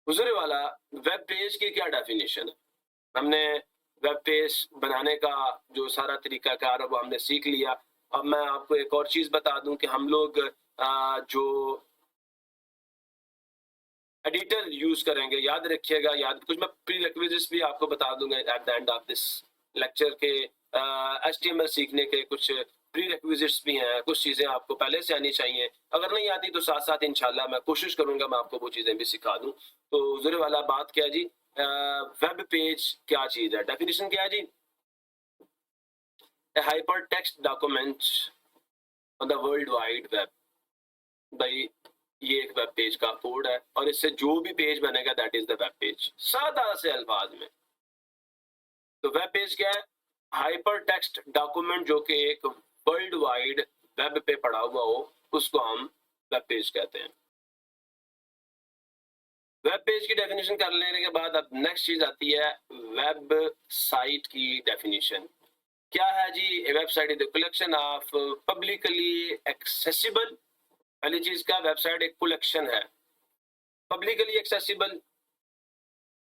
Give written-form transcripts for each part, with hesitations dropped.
गुजरे वाला web page की क्या डेफिनेशन है? हमने वेब पेज बनाने का जो सारा तरीकाकार है वो हमने सीख लिया। अब मैं आपको एक और चीज़ बता दूँ कि हम लोग जो एडिटर यूज़ करेंगे, याद रखिएगा, याद कुछ मैं प्रीरेक्विजिट्स भी आपको बता दूँगा at the end of this lecture के एचटीएमएल सीखने के कुछ प्रीरेक्विजिट्स भी हैं, कुछ चीज़ें आपको पहले से आनी चाहिए। अगर नहीं आती तो साथ-साथ इंशाल्लाह मैं कोशिश करूँगा मैं आपको वो चीज़ें भी सिखा दूँ। तो ज़रूर वाला बात क्या है जी, वेब पेज क्या चीज़ है? डेफिनिशन क्या है जी? A hypertext document on the world wide web। भाई ये एक वेब पेज का कोड है और इससे जो भी पेज बनेगा that is the web page, सादा से अल्फाज में। तो वेब पेज क्या है? हाइपर टेक्स्ट डॉक्यूमेंट जो कि एक वर्ल्ड वाइड वेब पे पड़ा हुआ हो, उसको हम वेब पेज कहते हैं। वेब पेज की डेफिनेशन कर लेने के बाद अब नेक्स्ट चीज आती है वेब साइट की डेफिनेशन। क्या है जी? A website is the collection of publicly accessible. पहली चीज का वेबसाइट एक कलेक्शन है। पब्लिकली एक्सेसिबल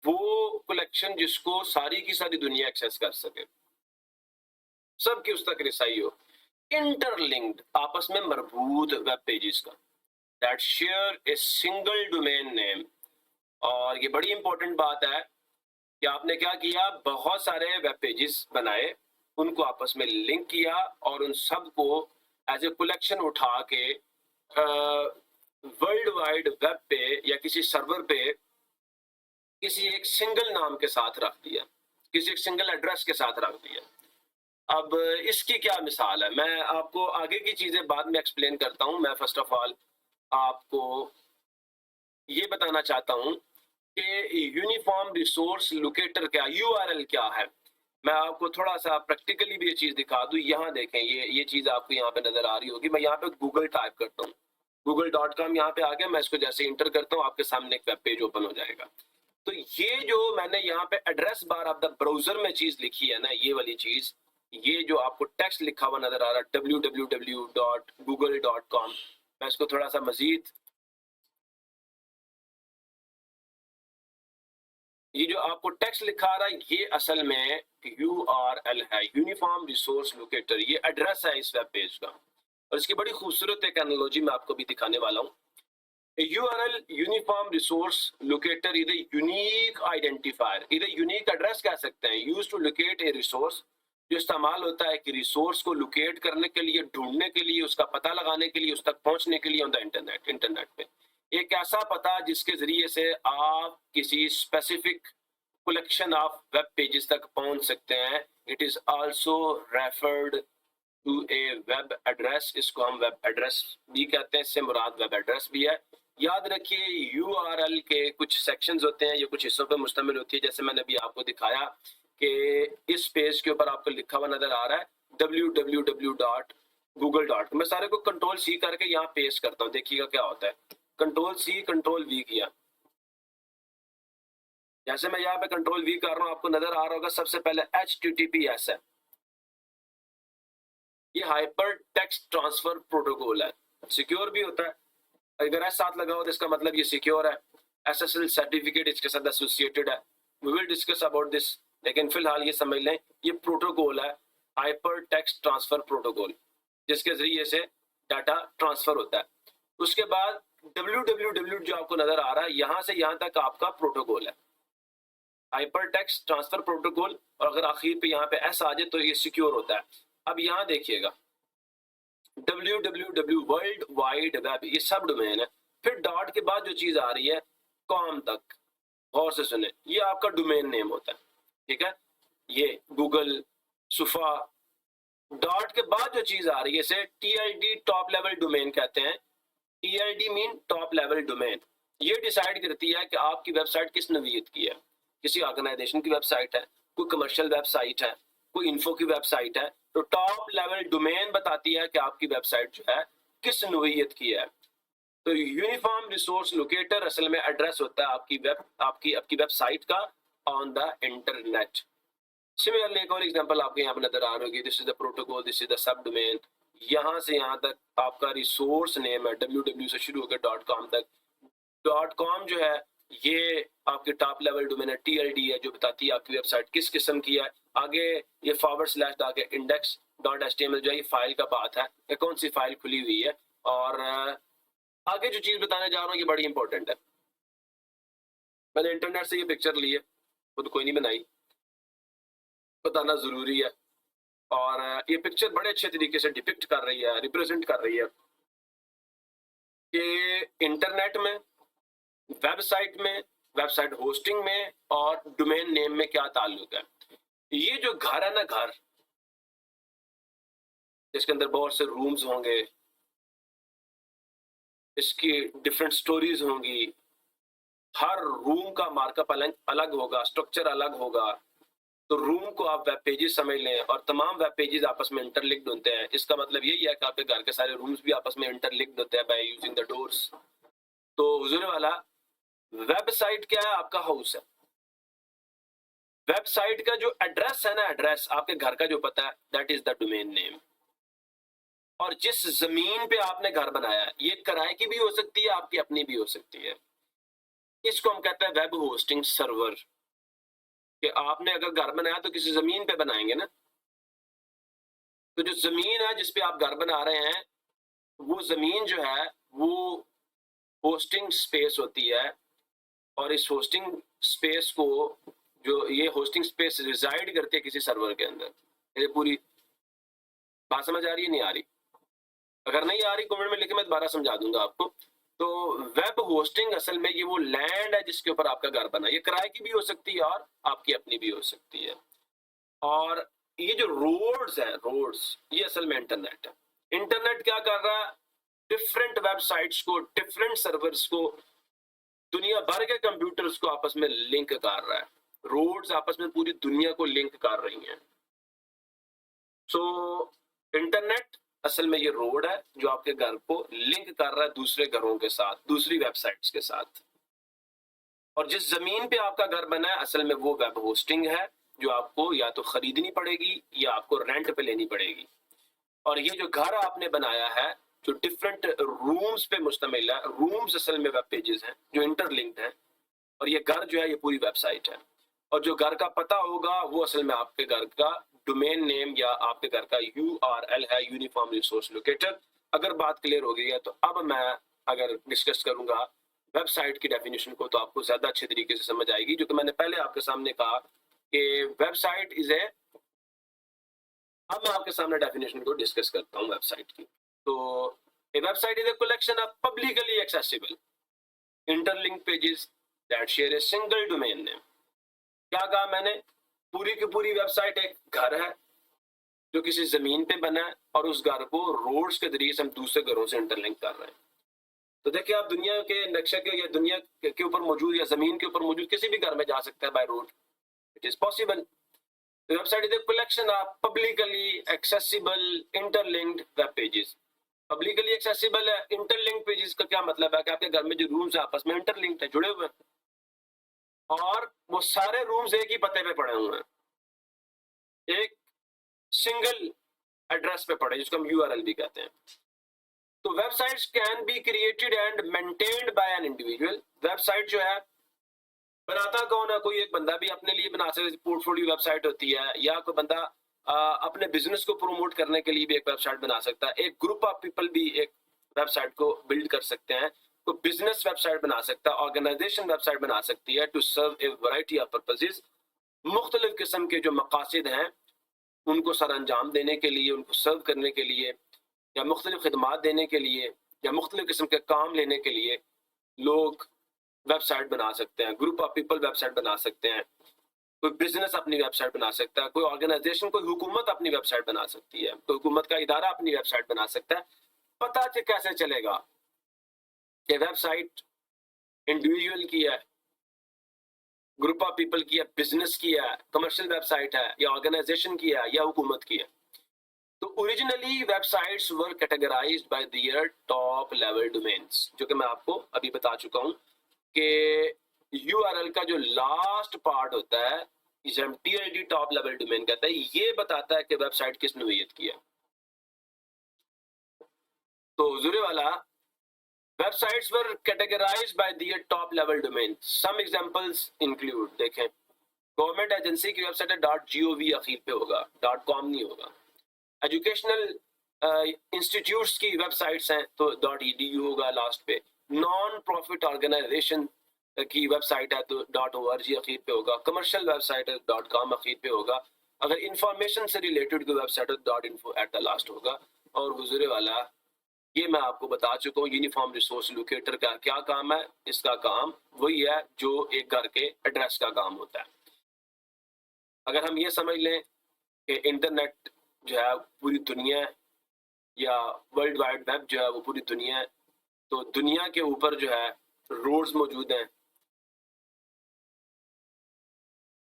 वो कलेक्शन जिसको सारी की सारी दुनिया एक्सेस कर सके, सबकी उस तक रिसाई हो। इंटरलिंक्ड आपस में मरबूत वेब पेजेस का that share a single domain name. और ये बड़ी इंपॉर्टेंट बात है कि आपने क्या किया, बहुत सारे वेब पेजेस बनाए, उनको आपस में लिंक किया और उन सब को एज ए कलेक्शन उठा के वर्ल्ड वाइड वेब पे या किसी सर्वर पे किसी एक सिंगल नाम के साथ रख दिया, किसी एक सिंगल एड्रेस के साथ रख दिया। अब इसकी क्या मिसाल है? मैं आपको आगे की चीजें बाद में एक्सप्लेन करता हूं। मैं फर्स्ट ऑफ ऑल आपको ये बताना चाहता हूं कि यूनिफॉर्म रिसोर्स लोकेटर क्या, यूआरएल क्या है। मैं आपको थोड़ा सा प्रैक्टिकली भी ये चीज दिखा दूं। यहाँ देखें, ये चीज आपको यहाँ पे नजर आ रही होगी। मैं यहाँ पे गूगल टाइप करता हूँ, google.com यहाँ पे आ गया। मैं इसको जैसे इंटर करता हूँ आपके सामने एक वेब पेज ओपन हो जाएगा। तो ये जो मैंने यहाँ पे address bar of the browser में चीज लिखी है ना, ये वाली चीज, ये जो आपको टेक्स्ट लिखा हुआ नजर आ रहा है www.google.com, मैं इसको थोड़ा सा मजीद, ये जो आपको टेक्स्ट लिखा आ रहा है ये असल में URL है, यूनिफॉर्म रिसोर्स लोकेटर। ये एड्रेस है इस वेब पेज का और इसकी बड़ी खूबसूरत एक एनालॉजी मैं आपको भी दिखाने वाला हूँ। URL uniform resource locator is a unique identifier, इधर यूनिक एड्रेस कह सकते हैं, use to locate a resource, जो इस्तेमाल होता है कि रिसोर्स को लोकेट करने के लिए, ढूंढने के लिए, उसका पता लगाने के लिए, उस तक पहुंचने के लिए ऑन द इंटरनेट पे। एक ऐसा पता जिसके जरिए से आप किसी specific collection of web pages तक पहुंच सकते हैं। It is also referred to a web address. इसको हम वेब एड्रेस भी कहते हैं, इससे मुराद वेब एड्रेस भी है। याद रखिए यूआरएल के कुछ सेक्शंस होते हैं, ये कुछ हिस्सों पर मुश्तमिल होती है। जैसे मैंने अभी आपको दिखाया कि इस पेज के ऊपर आपको लिखा हुआ नजर आ रहा है www.google.com। मैं सारे को कंट्रोल सी करके यहाँ पेस्ट करता हूँ, देखिएगा क्या होता है। कंट्रोल सी कंट्रोल वी किया, जैसे मैं यहाँ पे कंट्रोल वी कर रहा हूँ आपको नजर आ रहा होगा सबसे पहले HTTPS है, ये हाइपर टेक्स्ट ट्रांसफर प्रोटोकॉल है, सिक्योर भी होता है। अगर एस साथ लगा हो तो इसका मतलब ये सिक्योर है। SSL सर्टिफिकेट इसके साथ एसोसिएटेड है। We will discuss about this, लेकिन फिलहाल ये समझ लें ये प्रोटोकॉल है, हाइपर टेक्स्ट ट्रांसफर प्रोटोकॉल, जिसके जरिए से डाटा ट्रांसफर होता है। उसके बाद www जो आपको नजर आ रहा है, यहाँ से यहाँ तक आपका प्रोटोकॉल है, हाइपर टेक्स्ट ट्रांसफर प्रोटोकॉल। और अगर आखिर पे यहाँ पे एस आ जाए तो ये सिक्योर होता है। अब यहाँ देखिएगा www वर्ल्ड वाइड वेब, ये सब डोमेन है। फिर डॉट के बाद जो चीज आ रही है कॉम तक, गौर से सुने, ये आपका डोमेन नेम होता है, ठीक है। ये गूगल, सुफा, डॉट के बाद जो चीज आ रही है इसे TLD टॉप लेवल डोमेन कहते हैं। TLD mean top level domain. ये डिसाइड करती है कि आपकी वेबसाइट किस नवीयत की है, किसी ऑर्गेनाइजेशन की वेबसाइट है, कोई कमर्शियल वेबसाइट है, कोई इन्फो की वेबसाइट है। तो टॉप लेवल डोमेन बताती है कि आपकी वेबसाइट जो है किस नवीयत की है। तो यूनिफॉर्म रिसोर्स लोकेटर असल में एड्रेस होता है आपकी वेबसाइट का ऑन द इंटरनेट। सिमिलरली एक और एग्जांपल आपके यहाँ पे नजर आ रही होगी, this is the protocol, this is the sub domain. यहाँ से यहाँ तक आपका रिसोर्स नेम है, www से शुरू होकर .com तक। .com जो है ये आपकी टॉप लेवल डोमेन है, TLD है, जो बताती है आपकी वेबसाइट किस किस्म की है। आगे ये / आगे index.html जो है ये फाइल का बात है, ये कौन सी फाइल खुली हुई है। और आगे जो चीज बताने जा रहा हूँ ये बड़ी इंपॉर्टेंट है। मैंने इंटरनेट से ये पिक्चर ली है, खुद कोई नहीं बनाई, बताना जरूरी है। और ये पिक्चर बड़े अच्छे तरीके से डिपिक्ट कर रही है, रिप्रेजेंट कर रही है कि इंटरनेट में, वेबसाइट में, वेबसाइट होस्टिंग में और डोमेन नेम में क्या ताल्लुक है। ये जो घर है ना, घर इसके अंदर बहुत से रूम्स होंगे, इसकी डिफरेंट स्टोरीज होंगी, हर रूम का मार्कअप अलग होगा, स्ट्रक्चर अलग होगा। तो रूम को आप वेब पेजेस समझ लें और तमाम वेब पेजेस आपस में इंटरलिंक्ड होते हैं। इसका मतलब यही है कि आपके घर के सारे रूम्स भी आपस में इंटरलिंक्ड होते हैं बाय यूजिंग द डोर्स। तो हुजूर वाला, वेबसाइट क्या है? आपका हाउस है। वेबसाइट का जो एड्रेस है ना, एड्रेस आपके घर का जो पता है, that is the domain name. और जिस जमीन पे आपने घर बनाया है, ये किराए की भी हो सकती है, आपकी अपनी भी हो सकती है। इसको हम कहते हैं वेब होस्टिंग सर्वर। कि आपने अगर घर बनाया तो किसी जमीन पे बनाएंगे ना, तो जो जमीन है जिस पे आप घर बना रहे हैं, वो जमीन जो है वो होस्टिंग स्पेस होती है। और इस होस्टिंग स्पेस को, जो ये होस्टिंग स्पेस रिजाइड करती है किसी सर्वर के अंदर। ये पूरी बात समझ आ रही है, नहीं आ रही? अगर नहीं आ रही कमेंट में लिखे, मैं दोबारा समझा दूंगा आपको। तो वेब होस्टिंग असल में ये वो लैंड है जिसके ऊपर आपका घर बना। ये किराए की भी हो सकती है और आपकी अपनी भी हो सकती है। और ये जो रोड्स है, रोड्स, ये असल में इंटरनेट है। इंटरनेट क्या कर रहा है? डिफरेंट वेबसाइट्स को, डिफरेंट सर्वर्स को, दुनिया भर के कंप्यूटर्स को आपस में लिंक कर रहा है। रोड्स आपस में पूरी दुनिया को लिंक कर रही हैं। सो इंटरनेट असल में ये रोड है जो आपके घर को लिंक कर रहा है दूसरे घरों के साथ, दूसरी वेबसाइट्स के साथ। और जिस जमीन पे आपका घर बना है, असल में वो वेब होस्टिंग है जो आपको या तो खरीदनी पड़ेगी या आपको रेंट पे लेनी पड़ेगी। और ये जो घर आपने बनाया है, जो डिफरेंट रूम्स पे मुश्तमिल है, रूम्स असल में वेब पेजेस हैं जो इंटरलिंक्ड हैं। और ये घर जो है ये पूरी वेबसाइट है। और जो घर का पता होगा वो असल में आपके घर का डोमेन नेम या आपके घर का URL है, यूनिफॉर्म रिसोर्स लोकेटर। अगर बात क्लियर हो गई है तो अब मैं अगर डिस्कस करूंगा वेबसाइट की डेफिनेशन को, तो आपको ज्यादा अच्छे तरीके से समझ आएगी। जो कि मैंने पहले आपके सामने कहा कि वेबसाइट इज ए, अब मैं आपके सामने डेफिनेशन को डिस्कस करता हूँ वेबसाइट की। तो a website is a collection of publicly accessible interlinked pages that share a single domain name. क्या कहा मैंने? पूरी की पूरी वेबसाइट एक घर है जो किसी जमीन पे बना है और उस घर को रोड्स के जरिए से हम दूसरे घरों से इंटरलिंक कर रहे हैं। तो देखिए, आप दुनिया के नक्शे के या दुनिया के ऊपर मौजूद या जमीन के ऊपर मौजूद किसी भी घर में जा सकते हैं by road. It is possible. The website is a collection of publicly accessible interlinked web pages. Publicly accessible है, interlinked pages का क्या मतलब है कि आपके घर में जो रूम्स है आपस में इंटरलिंक्ड है, जुड़े हुए हैं। और वो सारे रूम्स एक ही पते पे पड़े हुए हैं, एक सिंगल एड्रेस पे पड़े, जिसको हम URL भी कहते हैं। तो websites can be created and maintained by an individual. Website जो है बनाता कौन है? कोई एक बंदा भी अपने लिए बना सकता है, पोर्टफोलियो वेबसाइट होती है। या कोई बंदा अपने बिजनेस को प्रमोट करने के लिए भी एक वेबसाइट बना सकता है। एक ग्रुप ऑफ पीपल भी एक वेबसाइट को बिल्ड कर सकते हैं। तो बिजनेस वेबसाइट बना सकता है, ऑर्गेनाइजेशन वेबसाइट बना सकती है to serve a variety of purposes. मुख्तलिफ किस्म के जो मकासद हैं उनको सर अंजाम देने के लिए, उनको सर्व करने के लिए, या मुख्तलिफ खिदमात देने के लिए, या मुख्तलिफ किस्म के काम लेने के लिए लोग वेबसाइट बना सकते हैं। ग्रुप ऑफ पीपल वेबसाइट बना सकते हैं। कोई बिजनेस अपनी वेबसाइट बना सकता है, कोई ऑर्गेनाइजेशन, कोई हुकूमत अपनी वेबसाइट बना सकती है, कोई हुकूमत का इदारा अपनी वेबसाइट बना सकता है। पता कैसे चलेगा कि वेबसाइट इंडिविजुअल की है, ग्रुप ऑफ पीपल की है, बिजनेस की है, कमर्शियल वेबसाइट है, या ऑर्गेनाइजेशन की है, या हुकूमत की है? तो originally websites were categorised bye there top level domains, जो कि मैं आपको अभी बता चुका हूं कि URL का जो लास्ट पार्ट होता है इसे हम TLD टॉप लेवल डोमेन कहते हैं। ये बताता है कि वेबसाइट किस नोयत की है। तो हुजूर वाला, Websites were categorized by their top level domain. Some examples include, देखें, गवर्नमेंट एजेंसी की वेबसाइट है .gov अखीर पे होगा, .com नहीं होगा. एजुकेशनल इंस्टीट्यूट्स की वेबसाइट्स हैं तो .edu होगा लास्ट पे. नॉन प्रॉफिट ऑर्गेनाइजेशन की वेबसाइट है तो .org अखीर पे होगा. कमर्शियल वेबसाइट है .com अखीर पे होगा. अगर इंफॉर्मेशन से रिलेटेड कोई वेबसाइट है .info एट द लास्ट होगा. और हुजूर वाला ये मैं आपको बता चुका हूँ यूनिफॉर्म रिसोर्स लोकेटर का क्या काम है. इसका काम वही है जो एक घर के एड्रेस का काम होता है. अगर हम ये समझ लें कि इंटरनेट जो है पूरी दुनिया है या वर्ल्ड वाइड वेब जो है वो पूरी दुनिया है, तो दुनिया के ऊपर जो है रोड्स मौजूद हैं.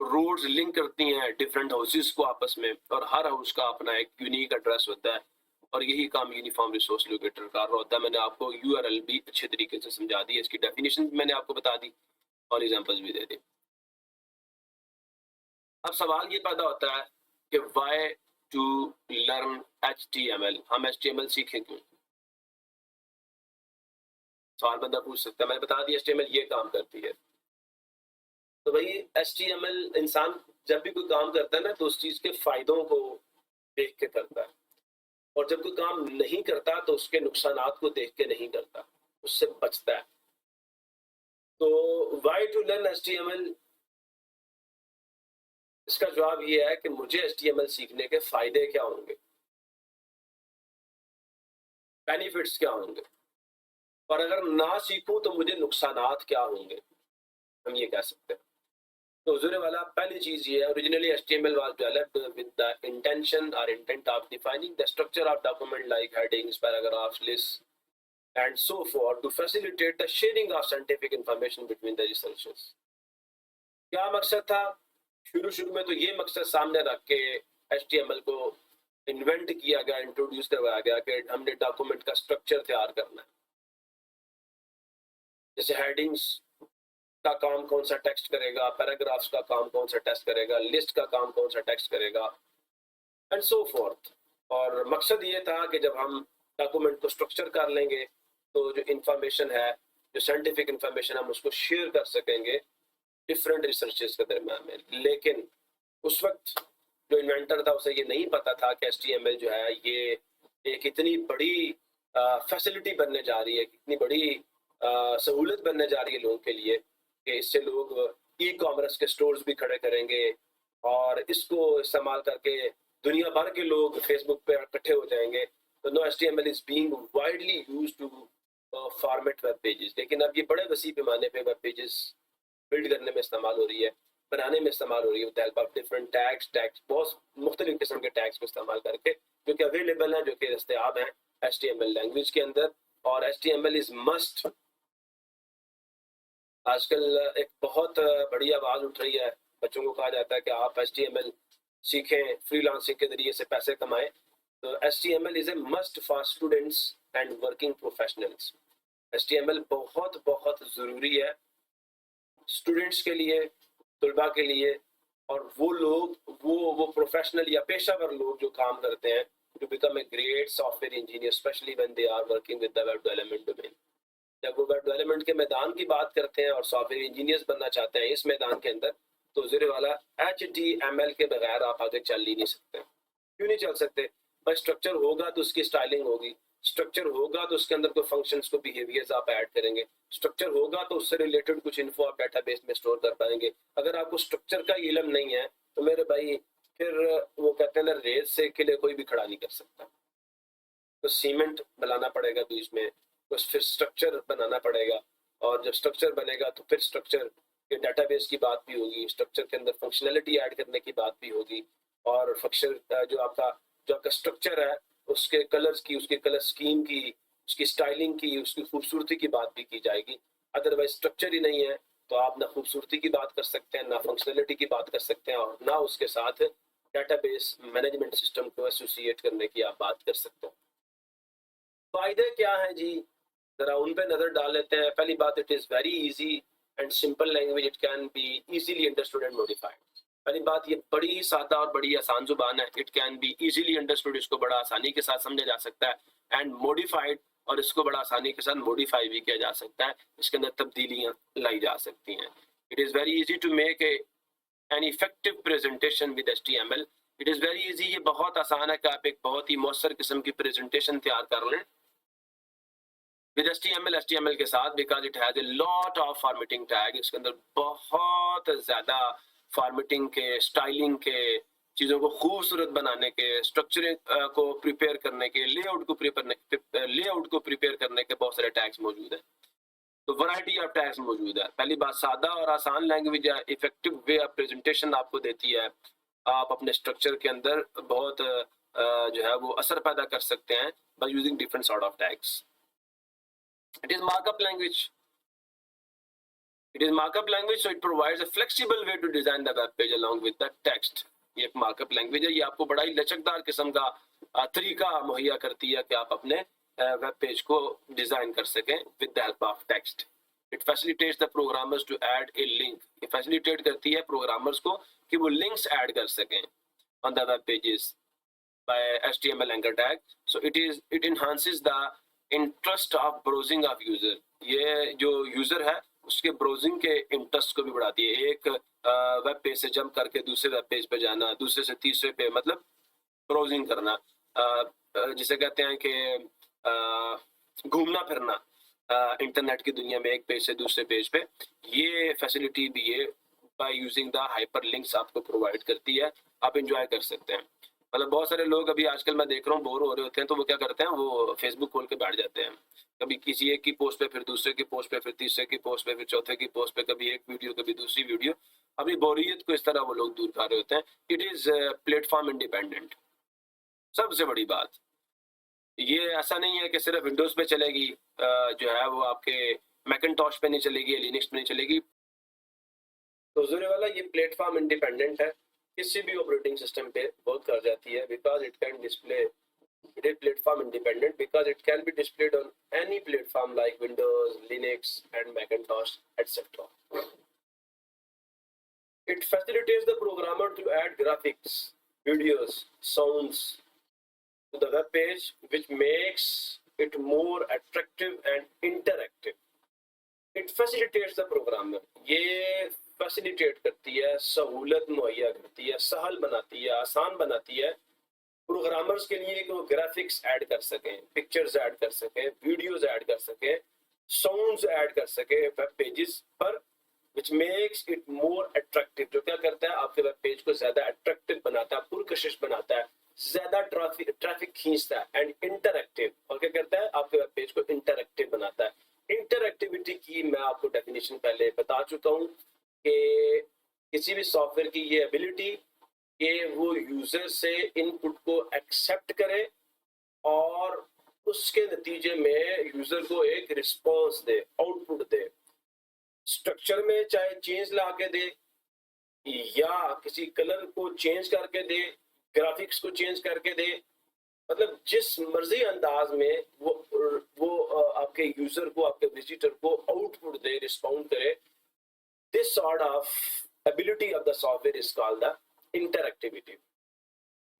रोड्स लिंक करती हैं डिफरेंट हाउसेस को आपस में, और हर हाउस का अपना एक यूनिक एड्रेस होता है, और यही काम यूनिफॉर्म रिसोर्स लोकेटर कर रहा होता है. मैंने आपको यूआरएल भी अच्छे तरीके से समझा दी, इसकी डेफिनेशन भी मैंने आपको बता दी और एग्जांपल्स भी दे दी. अब सवाल ये पैदा होता है कि वाई टू लर्न HTML, हम HTML सीखें क्यों. सवाल बंदा पूछ सकता है. मैंने बता दिया HTML ये काम करती है. तो भाई HTML इंसान जब भी कोई काम करता है ना तो उस चीज के फायदों को देख के करता है, और जब कोई काम नहीं करता तो उसके नुकसानात को देख के नहीं करता, उससे बचता है. तो वाई टू लर्न HTML, इसका जवाब ये है कि मुझे HTML सीखने के फायदे क्या होंगे, बेनिफिट्स क्या होंगे, और अगर ना सीखूं तो मुझे नुकसानात क्या होंगे, हम ये कह सकते हैं. तो हुजूर वाला पहली चीज ये है, originally HTML was developed with the intention or intent of defining the structure of document like headings, paragraphs, lists and so forth to facilitate the sharing of scientific information between the researchers. क्या मकसद था? शुरू में तो ये मकसद सामने रख के HTML को इन्वेंट किया गया, इंट्रोड्यूस करवाया गया कि हमने डॉक्यूमेंट का स्ट्रक्चर तैयार करना है. जैसे हेडिंग्स का काम कौन सा टेक्स्ट करेगा, पैराग्राफ्स का काम कौन सा टेक्स्ट करेगा, लिस्ट का काम कौन सा टेक्स्ट करेगा एंड सो फोर्थ. और मकसद ये था कि जब हम डॉक्यूमेंट को स्ट्रक्चर कर लेंगे तो जो इंफॉर्मेशन है, जो साइंटिफिक इंफॉर्मेशन, हम उसको शेयर कर सकेंगे डिफरेंट रिसर्चेस के दरम्यान में. लेकिन उस वक्त जो इन्वेंटर था उसे ये नहीं पता था कि HTML जो है ये एक इतनी बड़ी फैसिलिटी बनने जा रही है, कितनी बड़ी सहूलत बनने जा रही है लोगों के लिए, कि इससे लोग ई-कॉमर्स के स्टोर्स भी खड़े करेंगे और इसको इस्तेमाल करके दुनिया भर के लोग फेसबुक पे इकट्ठे हो जाएंगे. तो no HTML is being widely used to format web pages. लेकिन अब ये बड़े वसी पैमाने पे वेब पेजेस बिल्ड करने में इस्तेमाल हो रही है, बनाने में इस्तेमाल हो रही है, with help of different tags, बहुत मुख्तलिफ किस्म के टैग्स को इस्तेमाल करके, जो कि अवेलेबल हैं, जो कि दस्तयाब हैं HTML लैंग्वेज के अंदर. और HTML इज मस्ट. आजकल एक बहुत बड़ी आवाज उठ रही है, बच्चों को कहा जाता है कि आप HTML सीखें, फ्रीलांसिंग के जरिए से पैसे कमाएं. तो HTML is a must for students and working professionals. HTML बहुत बहुत ज़रूरी है स्टूडेंट्स के लिए, तुलबा के लिए, और वो लोग, वो प्रोफेशनल या पेशावर लोग जो काम करते हैं, to become a great software engineer, specially when they are working with the web development domain. जब वो वेब डेवलपमेंट के मैदान की बात करते हैं और सॉफ्टवेयर इंजीनियर्स बनना चाहते हैं इस मैदान के अंदर, तो ज़रे वाला HTML के बगैर आप आगे चल ही नहीं सकते. क्यों नहीं चल सकते? बस स्ट्रक्चर होगा तो उसकी स्टाइलिंग होगी, स्ट्रक्चर होगा तो उसके अंदर कोई फंक्शंस को बिहेवियर्स आप ऐड करेंगे, स्ट्रक्चर होगा तो उससे रिलेटेड कुछ इन्फो आप डेटाबेस में स्टोर कर पाएंगे. अगर आपको स्ट्रक्चर का इल्म नहीं है तो मेरे भाई फिर वो कहते हैं ना, रेत से किले कोई भी खड़ा नहीं कर सकता. तो सीमेंट बनाना पड़ेगा बीच में, तो फिर स्ट्रक्चर बनाना पड़ेगा, और जब स्ट्रक्चर बनेगा तो फिर स्ट्रक्चर के डेटाबेस की बात भी होगी, स्ट्रक्चर के अंदर फंक्शनैलिटी ऐड करने की बात भी होगी, और फंक्शन जो आपका स्ट्रक्चर है उसके कलर्स की, उसके कलर स्कीम की, उसकी स्टाइलिंग की, उसकी खूबसूरती की बात भी की जाएगी. अदरवाइज स्ट्रक्चर ही नहीं है तो आप ना खूबसूरती की बात कर सकते हैं, ना फंक्शनैलिटी की बात कर सकते हैं, और ना उसके साथ डेटाबेस मैनेजमेंट सिस्टम को एसोसिएट करने की आप बात कर सकते हैं. फायदे क्या हैं जी, जरा उन पे नजर डाल लेते हैं. पहली बात, it is very easy and simple language, it can be easily understood and modified. पहली बात, ये बड़ी सादा और बड़ी आसान जुबान है. It can be easily understood, इसको बड़ा आसानी के साथ समझा जा सकता है, एंड मॉडिफाइड, और इसको बड़ा आसानी के साथ मॉडिफाई भी किया जा सकता है, इसके अंदर तब्दीलियां लाई जा सकती हैं। It is very easy to make an effective presentation with HTML। It is very easy, ये बहुत आसान है कि आप एक बहुत ही मौसर किस्म की प्रेजेंटेशन तैयार कर लें विद HTML के साथ, because it has a lot of formatting tag. इसके अंदर बहुत ज़्यादा फॉर्मेटिंग के, स्टाइलिंग के, चीज़ों को खूबसूरत बनाने के, स्ट्रक्चरिंग को प्रिपेयर करने के, लेआउट को प्रिपेयर करने के बहुत सारे टैग्स मौजूद हैं। तो वैरायटी ऑफ टैग्स मौजूद है। पहली बात, सादा और आसान लैंग्वेज है, इफेक्टिव वे ऑफ प्रेजेंटेशन आपको देती है। आप अपने स्ट्रक्चर के अंदर बहुत जो है वो असर पैदा कर सकते हैं by using different sort of tags. It is markup language. So it provides a flexible way to design the web page along with the text. ये एक मार्कअप लैंग्वेज है, ये आपको बड़ा ही लचकदार किस्म का तरीका मुहैया करती है कि आप अपने वेब पेज को डिजाइन कर सकें with the help of text. It facilitates the programmers to add a link. ये फैसिलिटेट करती है प्रोग्रामर्स को कि वो लिंक्स ऐड कर सकें on the web pages by HTML anchor tag. So it enhances the interest of browsing of user. ये जो यूजर है उसके ब्राउजिंग के इंटरेस्ट को भी बढ़ाती है। एक वेब पेज से जंप करके दूसरे वेब पेज पे जाना, दूसरे से तीसरे पे, मतलब ब्राउजिंग करना, जिसे कहते हैं कि घूमना फिरना इंटरनेट की दुनिया में एक पेज से दूसरे पेज पे, ये फैसिलिटी भी ये by using the hyper links आपको प्रोवाइड करती है। आप इंजॉय कर सकते हैं। मतलब बहुत सारे लोग अभी आजकल मैं देख रहा हूँ बोर हो रहे होते हैं, तो वो क्या करते हैं, वो फेसबुक खोल के बैठ जाते हैं। कभी किसी एक की पोस्ट पे, फिर दूसरे की पोस्ट पे, फिर तीसरे की पोस्ट पे, फिर चौथे की पोस्ट पे, कभी एक वीडियो कभी दूसरी वीडियो। अपनी बोरियत को इस तरह वो लोग दूर कर रहे होते हैं। It is platform independent. सबसे बड़ी बात ये ऐसा नहीं है कि सिर्फ विंडोज पे चलेगी, जो है वो आपके मैकिन्टॉश पे नहीं चलेगी, लिनक्स पे नहीं चलेगी। तो ज़रूरी वाला ये प्लेटफॉर्म इंडिपेंडेंट है, किसी भी ऑपरेटिंग सिस्टम पे वर्क कर जाती है। Because it can display, it is platform independent because it can be displayed on any platform like Windows, Linux and Macintosh etcetera. It facilitates the programmer to add graphics, videos, sounds to the web page, which makes it more attractive and interactive. It facilitates the programmer. ये facilitate करती है, सहूलत मुहैया करती है, सहल बनाती है, आसान बनाती है प्रोग्रामर्स के लिए कि वो ग्राफिक्स ऐड कर सकें, पिक्चर्स ऐड कर सकें, वीडियोस ऐड कर सकें, साउंड्स ऐड कर सकें वेब पेजेस पर, which makes it more attractive। जो क्या करता है, आपके वेब पेज को ज्यादा अट्रैक्टिव बनाता है, पुरकशिश बनाता है, ज्यादा ट्रैफिक खींचता है, एंड इंटरैक्टिव, और क्या करता है, आपके वेब पेज को इंटरैक्टिव बनाता है। इंटरैक्टिविटी की मैं आपको डेफिनेशन पहले बता चुका हूँ कि किसी भी सॉफ्टवेयर की ये एबिलिटी कि वो यूजर से इनपुट को एक्सेप्ट करे और उसके नतीजे में यूजर को एक रिस्पॉन्स दे, आउटपुट दे। स्ट्रक्चर में चाहे चेंज ला के दे या किसी कलर को चेंज करके दे, ग्राफिक्स को चेंज करके दे, मतलब जिस मर्जी अंदाज में वो आपके यूजर को, आपके विजिटर को आउटपुट दे, रिस्पॉन्ड करे। This sort of ability of the software is called the interactivity।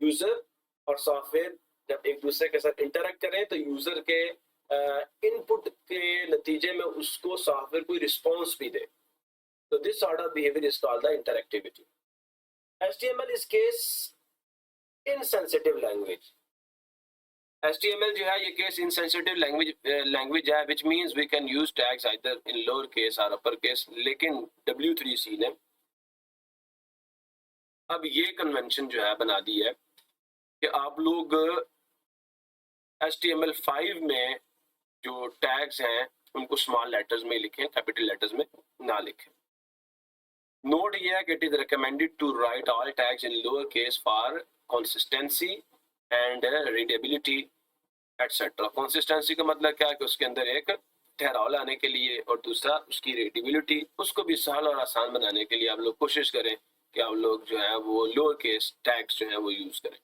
User और सॉफ्टवेयर जब एक दूसरे के साथ इंटरैक्ट करें तो यूजर के इनपुट के नतीजे में उसको सॉफ्टवेयर कोई रिस्पॉन्स भी दे। तो this sort of behaviour is called the interactivity. HTML is case insensitive language. HTML जो है ये केस इनसेंसिटिव लैंग्वेज है, which means we can use tags either in lower case or upper case। लेकिन W3C ने अब ये convention जो है बना दी है कि आप लोग HTML5 में जो टैग्स हैं उनको स्मॉल लेटर्स में लिखें, कैपिटल लेटर्स में ना लिखें। नोट ये है कि it is recommended to write all tags in lower case for consistency and readability etcetera. Consistency का मतलब क्या है कि उसके अंदर एक ठहराव लाने के लिए, और दूसरा उसकी रीडेबिलिटी, उसको भी सरल और आसान बनाने के लिए आप लोग कोशिश करें कि आप लोग जो है वो लोअर केस टैग्स जो है वो यूज करें।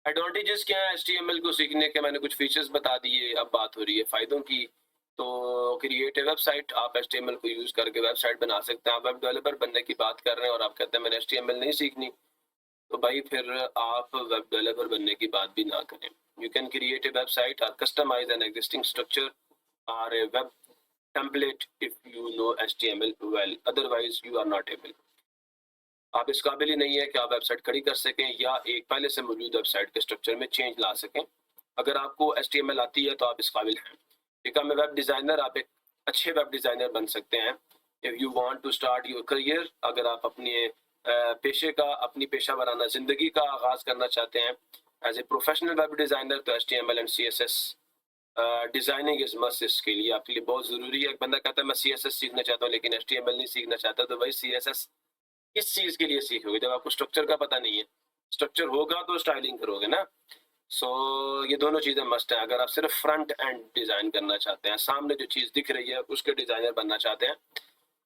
एडवांटेजेस क्या है HTML को सीखने के, मैंने कुछ फीचर्स बता दिए। अब बात हो रही है फायदों की। तो क्रिएट ए वेबसाइट, आप HTML को यूज करके वेबसाइट बना सकते हैं। आप वेब डेवलपर बनने की बात कर रहे हैं और आप कहते हैं मैंने HTML नहीं सीखनी, तो भाई फिर आप वेब डेवलपर बनने की बात भी ना करें। You can create a website और कस्टमाइज एन एग्जिस्टिंग स्ट्रक्चर और a web template if you know HTML well, otherwise you are not able. आप इस काबिल ही नहीं है कि आप वेबसाइट खड़ी कर सकें या एक पहले से मौजूद वेबसाइट के स्ट्रक्चर में चेंज ला सकें। अगर आपको HTML आती है तो आप इस काबिल हैं। ठीक है, मैं वेब डिज़ाइनर, आप एक अच्छे वेब डिज़ाइनर बन सकते हैं if you want to start your career. अगर आप अपने पेशे का, अपनी पेशा वराना ज़िंदगी का आगाज़ करना चाहते हैं as a professional web designer, तो HTML and CSS designing is must इसके लिए आपके लिए बहुत ज़रूरी है। एक बंदा कहता है मैं CSS सीखना चाहता हूँ लेकिन HTML नहीं सीखना चाहता, तो भाई CSS किस चीज़ के लिए सीखोगे जब आपको स्ट्रक्चर का पता नहीं है? स्ट्रक्चर होगा तो स्टाइलिंग करोगे ना। सो ये दोनों चीज़ें मस्ट हैं। अगर आप सिर्फ फ्रंट एंड डिज़ाइन करना चाहते हैं, सामने जो चीज़ दिख रही है उसके डिज़ाइनर बनना चाहते हैं,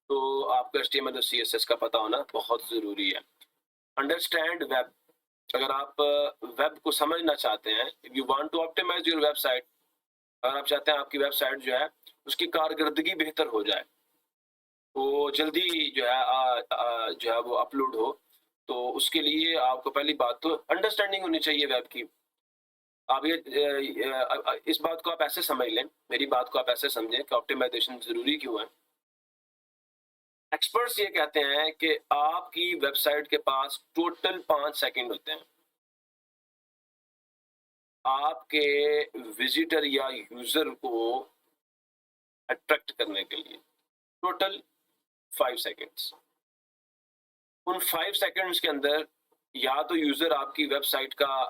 तो आपको HTML और CSS का पता होना बहुत ज़रूरी है। अंडरस्टैंड वेब, अगर आप वेब को समझना चाहते हैं, if you want to optimize your website, अगर आप चाहते हैं आपकी वेबसाइट जो है उसकी कारकर्दगी बेहतर हो जाए, वो जल्दी जो है जो है वो अपलोड हो, तो उसके लिए आपको पहली बात तो अंडरस्टैंडिंग होनी चाहिए वेब की। आप ये इस बात को आप ऐसे समझ लें, मेरी बात को आप ऐसे समझें कि ऑप्टिमाइजेशन ज़रूरी क्यों है। एक्सपर्ट्स ये कहते हैं कि आपकी वेबसाइट के पास टोटल 5 सेकंड होते हैं आपके विजिटर या यूज़र को अट्रैक्ट करने के लिए। Total 5 seconds. उन 5 सेकंड्स के अंदर या तो यूज़र आपकी वेबसाइट का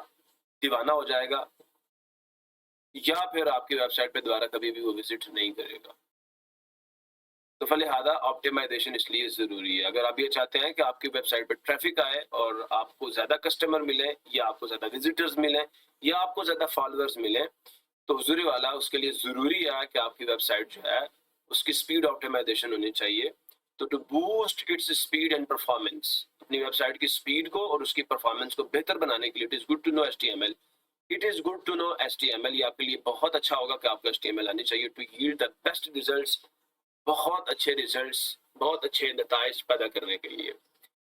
दीवाना हो जाएगा या फिर आपकी वेबसाइट पे दोबारा कभी भी वो विजिट नहीं करेगा। तो फलिहाजा ऑप्टिमाइजेशन इसलिए ज़रूरी है। अगर आप ये चाहते हैं कि आपकी वेबसाइट पे ट्रैफिक आए और आपको ज़्यादा कस्टमर मिले या आपको ज़्यादा विजिटर्स मिलें या आपको ज़्यादा फॉलोअर्स मिलें, तो हुज़ूरी वाला उसके लिए ज़रूरी है कि आपकी वेबसाइट जो है उसकी स्पीड ऑप्टिमाइजेशन होनी चाहिए। तो to boost its speed and performance, अपनी वेबसाइट की स्पीड को और उसकी परफॉर्मेंस को बेहतर बनाने के लिए it is good to know HTML। It is good to know HTML, ये आपके लिए बहुत अच्छा होगा कि आपको HTML आनी चाहिए to yield the best results, बहुत अच्छे रिजल्ट्स, बहुत अच्छे नताइज पैदा करने के लिए।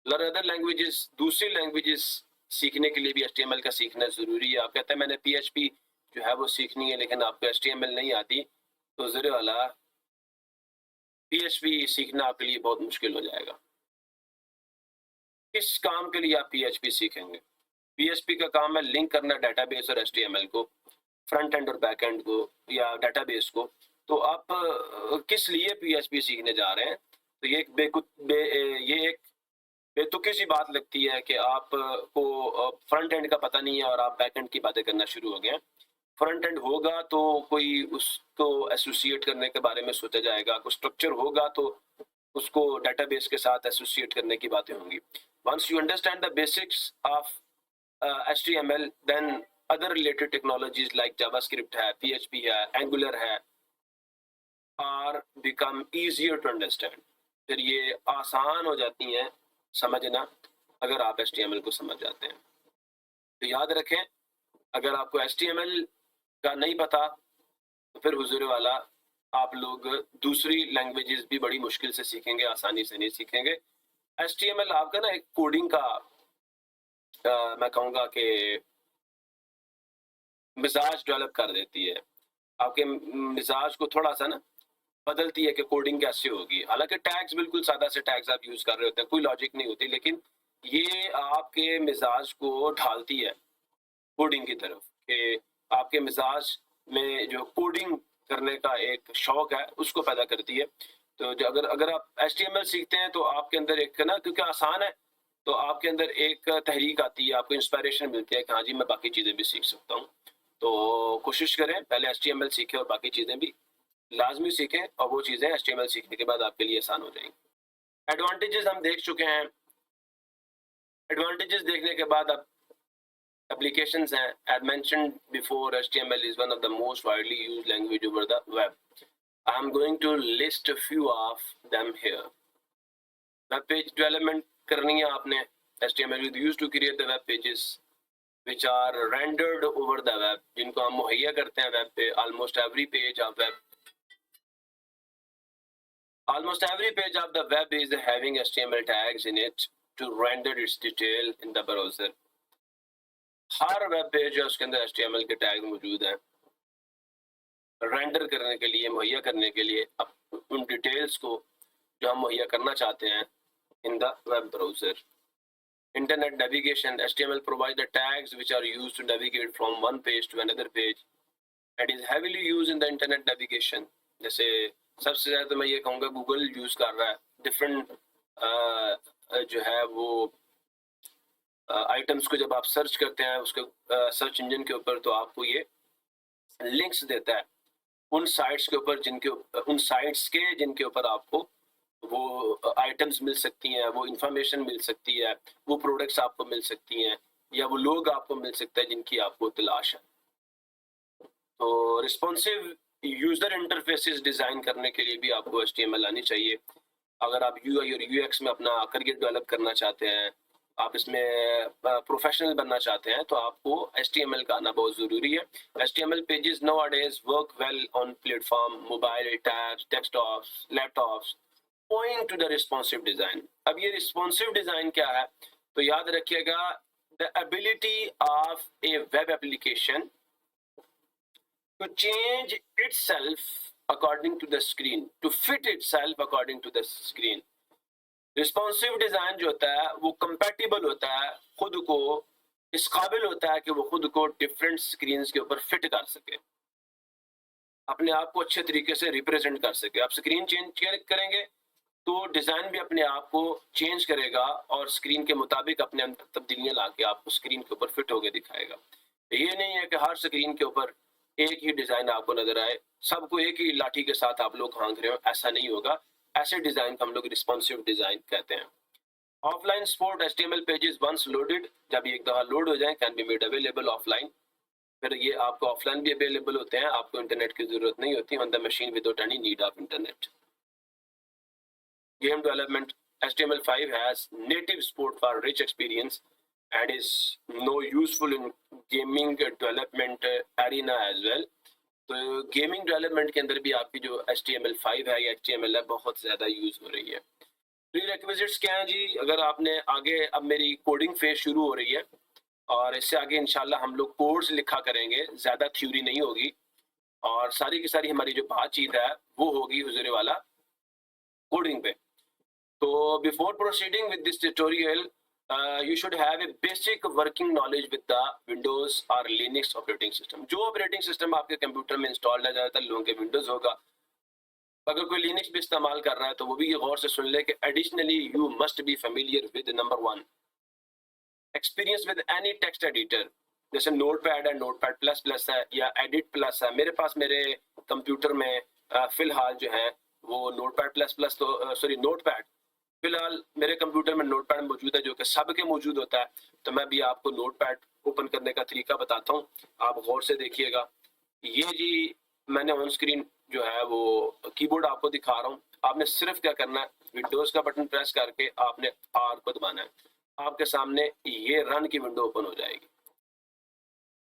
लर्न अदर लैंग्वेजेस, दूसरी लैंग्वेजेस सीखने के लिए भी HTML का सीखना ज़रूरी है। आप कहते हैं मैंने PHP जो है वो सीखनी है लेकिन आपको HTML नहीं आती, तो ज़रूर वाला PHP सीखना आपके लिए बहुत मुश्किल हो जाएगा। किस काम के लिए आप PHP सीखेंगे? PHP का काम है लिंक करना डेटाबेस और HTML को, फ्रंट एंड और बैक एंड को या डेटाबेस को। तो आप किस लिए PHP सीखने जा रहे हैं? तो ये एक बेतुकी सी बात लगती है कि आप को फ्रंट एंड का पता नहीं है और आप बैक एंड की बातें करना शुरू हो गए हैं। फ्रंट एंड होगा तो कोई उसको एसोसिएट करने के बारे में सोचा जाएगा, कुछ स्ट्रक्चर होगा तो उसको डेटाबेस के साथ एसोसिएट करने की बातें होंगी। Once you understand the basics of HTML, then other related technologies like JavaScript है, PHP है, Angular है, are become easier to understand। फिर ये आसान हो जाती हैं समझना अगर आप HTML को समझ जाते हैं। तो याद रखें, अगर आपको HTML का नहीं पता तो फिर हुजूर वाला आप लोग दूसरी लैंग्वेजेस भी बड़ी मुश्किल से सीखेंगे, आसानी से नहीं सीखेंगे। HTML आपका ना एक कोडिंग का मैं कहूँगा कि मिजाज डेवलप कर देती है, आपके मिजाज को थोड़ा सा ना बदलती है कि कोडिंग कैसे होगी। हालांकि टैग्स बिल्कुल सादा से टैग्स आप यूज कर रहे होते हैं, कोई लॉजिक नहीं होती, लेकिन ये आपके मिजाज को ढालती है कोडिंग की तरफ कि आपके मिजाज में जो कोडिंग करने का एक शौक है उसको पैदा करती है। तो जो अगर अगर आप HTML सीखते हैं तो आपके अंदर एक ना, क्योंकि आसान है, तो आपके अंदर एक तहरीक आती है, आपको इंस्पिरेशन मिलती है कि हाँ जी मैं बाकी चीज़ें भी सीख सकता हूँ। तो कोशिश करें पहले HTML सीखें और बाकी चीज़ें भी लाजमी सीखें, और वो चीज़ें HTML सीखने के बाद आपके लिए आसान हो जाएंगी। एडवांटेजेस हम देख चुके हैं। एडवांटेजेस देखने के बाद अब applications हैं। As mentioned before, HTML is one of the most widely used language over the web. I'm going to list a few of them here. Web page development करनी है आपने, HTML is used to create the web pages which are rendered over the web, जिनको हम मुहैया करते हैं web पे। Almost every page of the web is having HTML tags in it. to render its detail in the browser. Her web page है उसके अंदर HTML के टैग मौजूद हैं रेंडर करने के लिए, मुहैया करने के लिए उन डिटेल्स को जो हम मुहैया करना चाहते हैं in the web browser. Internet navigation, HTML provides the tags which are used to navigate from one page to another page and is heavily used in the internet navigation. जैसे सबसे ज़्यादा तो मैं ये कहूँगा गूगल यूज़ कर रहा है डिफरेंट जो है वो आइटम्स को जब आप सर्च करते हैं उसके सर्च इंजन के ऊपर तो आपको ये लिंक्स देता है उन साइट्स के ऊपर जिनके ऊपर आपको वो आइटम्स मिल सकती हैं, वो इंफॉर्मेशन मिल सकती है, वो प्रोडक्ट्स आपको मिल सकती हैं या वो लोग आपको मिल सकते हैं जिनकी आपको तलाश है। तो रिस्पॉन्सिव यूजर इंटरफेसेस डिज़ाइन करने के लिए भी आपको HTML आनी चाहिए। अगर आप UI और UX में अपना करियर डेवलप करना चाहते हैं, आप इसमें प्रोफेशनल बनना चाहते हैं तो आपको HTML का आना बहुत ज़रूरी है। HTML pages nowadays work well on platform, mobile, tabs, desktops, laptops, owing to the responsive design. अब ये responsive design क्या है? तो याद रखिएगा the ability of a web application to change itself according to the screen, to fit itself according to the screen. Responsive design जो होता है वो कंपैटिबल होता है, खुद को इस काबिल होता है कि वो खुद को डिफरेंट स्क्रीन्स के ऊपर फिट कर सके, अपने आप को अच्छे तरीके से रिप्रेजेंट कर सके। आप स्क्रीन चेंज करेंगे तो डिज़ाइन भी अपने आप को चेंज करेगा और स्क्रीन के मुताबिक अपने अंदर तब्दीलियाँ ला के आपको स्क्रीन के ऊपर फिट होकर दिखाएगा। ये नहीं है कि हर स्क्रीन के ऊपर एक ही डिज़ाइन आपको नजर आए, सबको एक ही लाठी के साथ आप लोग हाँक रहे हो, ऐसा नहीं होगा। ऐसे डिज़ाइन को हम लोग रिस्पॉन्सिव डिज़ाइन कहते हैं। Offline support HTML pages once loaded, जब एक दफ़ा लोड हो जाए can be made available offline, फिर ये आपको ऑफलाइन भी अवेलेबल होते हैं, आपको इंटरनेट की ज़रूरत नहीं होती on the machine without any need of internet. Game development, HTML5 has native support for rich experience and is now useful in gaming development arena as well. तो गेमिंग डेवलपमेंट के अंदर भी आपकी जो HTML5 है या HTML है बहुत ज़्यादा यूज़ हो रही है। प्रीरेक्विजिट्स क्या हैं जी? अगर आपने आगे, अब मेरी कोडिंग फेज शुरू हो रही है और इससे आगे इंशाल्लाह हम लोग कोड्स लिखा करेंगे, ज़्यादा थ्योरी नहीं होगी और सारी की सारी हमारी जो बातचीत है वो होगी हुजूर वाला कोडिंग पे। तो before proceeding with this tutorial you should have a basic working knowledge with the Windows or Linux operating system. जो ऑपरेटिंग सिस्टम आपके कंप्यूटर में इंस्टॉल्ड है, ज़्यादातर लोगों के विंडोज होगा। अगर कोई लिनक्स भी इस्तेमाल कर रहा है तो वो भी ये गौर से सुन ले कि additionally you must be familiar with number 1 experience with any text editor, जैसे नोटपैड है, नोटपैड प्लस प्लस है या एडिट प्लस है। मेरे पास मेरे कंप्यूटर में फिलहाल जो है वो नोटपैड प्लस प्लस तो सॉरी नोटपैड फिलहाल मेरे कंप्यूटर में नोटपैड मौजूद है जो कि सबके मौजूद होता है। तो मैं भी आपको नोटपैड ओपन करने का तरीका बताता हूँ, आप गौर से देखिएगा। ये जी मैंने ऑन स्क्रीन जो है वो कीबोर्ड आपको दिखा रहा हूँ। आपने सिर्फ क्या करना है, विंडोज का बटन प्रेस करके आपने R को दबाना है, आपके सामने ये रन की विंडो ओपन हो जाएगी।